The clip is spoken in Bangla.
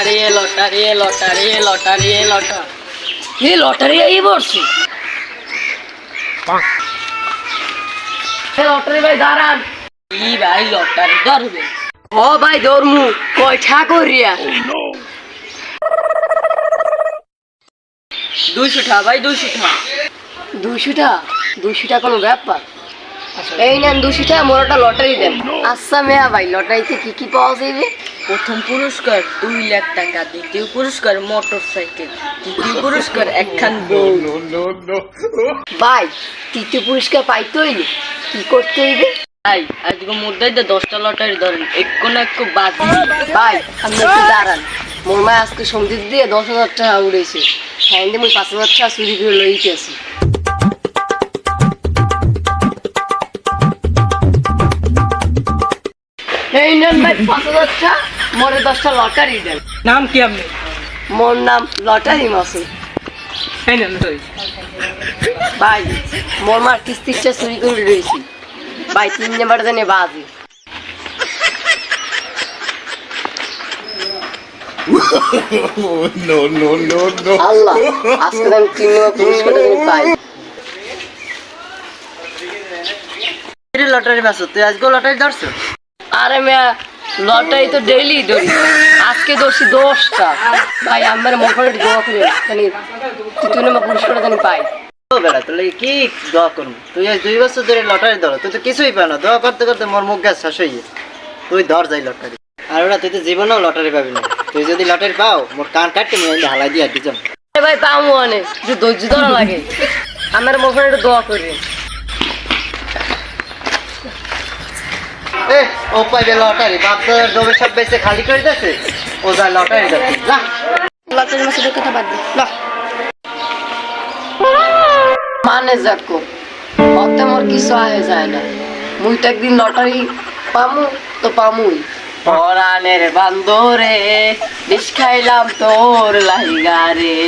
Lottery lottery lottery lottery lottery lottery এই বলছি লটারি ভাই দাঁড়ান কি ভাই লটারি ধরবে ও ভাই ধরমু কয়টা করিয়া 200 টাকা ভাই 200 টাকা 200 টাকা 200 টাকা কোনো ব্যাপার এই নেন 200 টাকা মোরটা লটারি দেন আচ্ছা মেয়া ভাই লটারিতে কি কি পাওয়া যাবে প্রথম পুরস্কার 2 লাখ টাকা দ্বিতীয় পুরস্কার মোটরসাইকেল তৃতীয় পুরস্কার একখান বউ ভাই তৃতীয় পুরস্কার পাইতে হইলে কি করতে হইবে ভাই আজকে মুদ্রায় 10টা লটারি ধরেন একো না একো বাদ ভাই আপনি একটু দাঁড়ান মোর মা আজকে সঙ্গীত দিয়ে 10,000 টাকা উড়েছে হ্যাঁ দিয়ে 5,000 টাকা চুরি করে লইতে আছি এই নেন ভাই 5,000 টাকা মোরে 10টা লটারি দেন নাম কি আপনি মোর নাম লটারি মাসুদ এই নেন ভাই মোর মার কিস্তিটা চুরি করে রয়েছি ভাই 3 নাম্বার জানে বাজি no. আল্লাহ আজকে আমি 3 নাম্বার পুরস্কারটা জানি পাই এর লটারি মাসুদ তুই আজকে লটারি ধরছ আরে মিয়া লটারি তো ডেইলি ধরি আজকে ধরছি 10টা ভাই আমার মোবাইলে দোয়া করে জানি 3 নাম্বার পুরস্কারটা জানি পাই বেলা তাহলে কি দোয়া করবো তুই আজ 2 বছর ধরে লটারি ধরো তুই তো কিছুই পাও না দোয়া করতে করতে মোর মুখ গ্যাস শেষ হয়ে তুই ধর যাই লটারি আর ওরা তুই তো জীবনেও লটারি পাবি না তুই যদি লটারি পাও মোর কান কাটতে আমি হালাই দিয়ে দিতাম ভাই পাবো অনেক যে ধৈর্য ধরা লাগে আমার মোবাইলে দোয়া করি এ ও পাইবে লটারি বাপদাদার জমি সব বেঁচে খালি করে দিয়েছে ও যা লটারি যাচ্ছে যা লটারি মাসের কথা বাদ দে না মানে যাকো অতে মোর কিছু আয় যায় না মুই তো একদিন লটারি পামু তো পামুই পরাণের বান্দরে বিষ খাইলাম তোর লাহিগারে